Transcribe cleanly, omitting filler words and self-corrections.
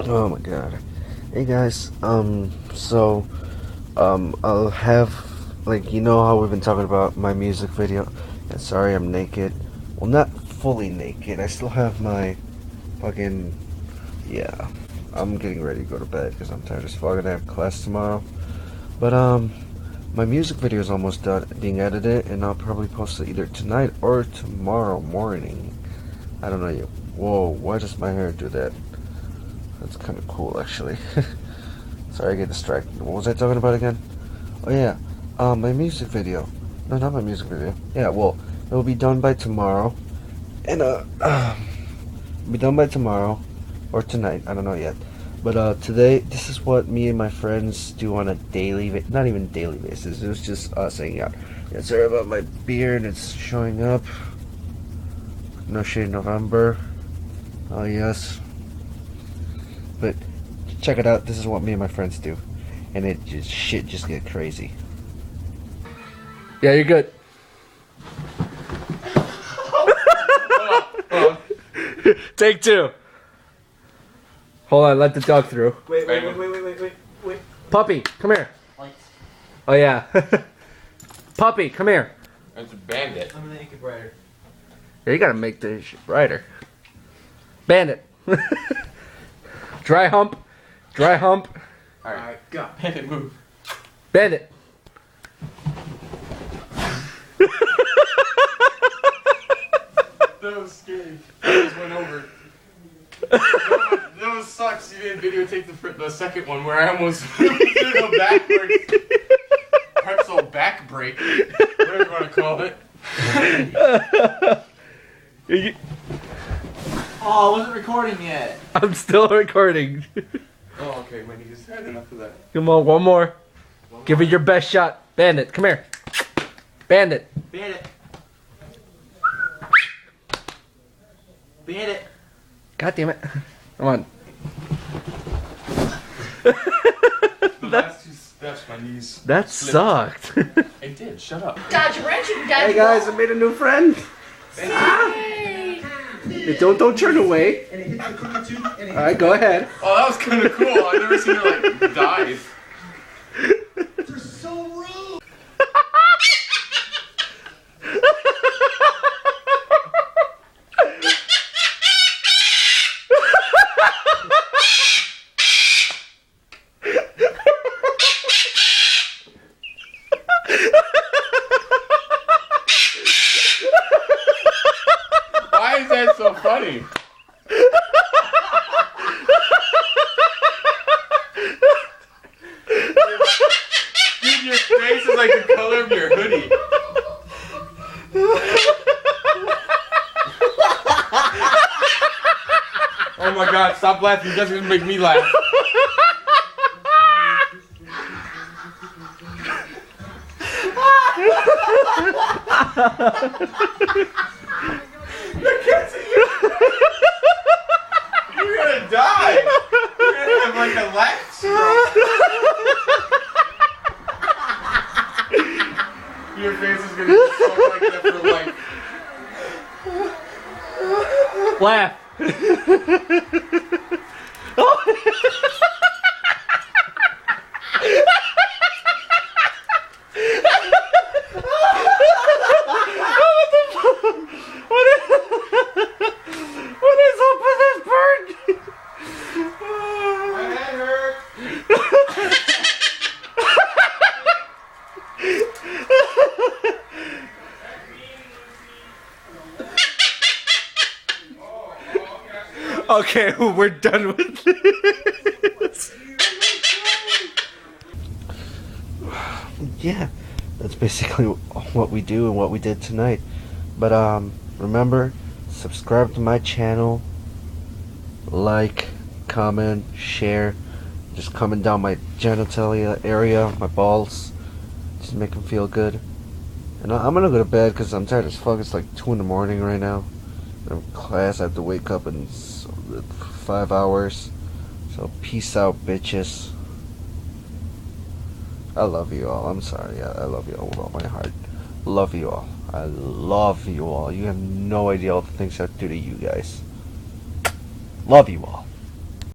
Oh my god. Hey guys, I'll have, like, you know how we've been talking about my music video? Yeah, sorry I'm naked. Well, not fully naked. I still have my fucking, yeah. I'm getting ready to go to bed because I'm tired as fuck and I have class tomorrow. But, my music video is almost done being edited and I'll probably post it either tonight or tomorrow morning. I don't know you. Whoa, why does my hair do that? That's kind of cool, actually. Sorry, I get distracted. What was I talking about again? Oh yeah, my music video. No, not my music video. Yeah, well, it'll be done by tomorrow, and be done by tomorrow or tonight. I don't know yet. But today, this is what me and my friends do on a daily, not even daily basis. It was just us hanging out. Yeah, sorry about my beard. It's showing up. No Shade November. Oh yes. But check it out. This is what me and my friends do, and shit just get crazy. Yeah, you're good. Take two. Hold on, let the dog through. Wait. Puppy, come here. Oh yeah. Puppy, come here. It's a bandit. I'm gonna make it brighter. Yeah, you gotta make this shit brighter. Bandit. Dry hump. Alright, go. bandit move. Bandit. That was scary. That just went over. That was sucks. You didn't videotape the second one where I almost did a backwards pretzel back break. Whatever you want to call it. Oh, I wasn't recording yet. I'm still recording. Oh, okay. My knees had enough of that. Come on, one more. Give it your best shot. Bandit, come here. Bandit. Bandit. Bandit. God damn it. Come on. The last two steps, my knees. That slipped. sucked. It did. Shut up. Dodge a wrench and dodge Hey guys, I made a new friend. Yay! Hey, don't turn away. Alright, go ahead. Oh, that was kind of cool. I've never seen her like dive. They're so rude. Why is that so funny? Dude, your face is like the color of your hoodie. Oh my god, stop laughing. You guys are gonna make me laugh. You're gonna die. You're gonna have like a laugh stroke. Your face is gonna be so like that for like. Laugh. What is up with this bird? My head hurt. Okay, we're done with this. Yeah, that's basically what we do and what we did tonight. But remember, subscribe to my channel, like, comment, share. Just coming down my genitalia area, my balls, just make them feel good. And I'm gonna go to bed because I'm tired as fuck. It's like 2 in the morning right now. I have class. I have to wake up in 5 hours. So peace out, bitches. I love you all. I'm sorry. I love you all with all my heart. Love you all. I love you all. You have no idea all the things I do to you guys. Love you all.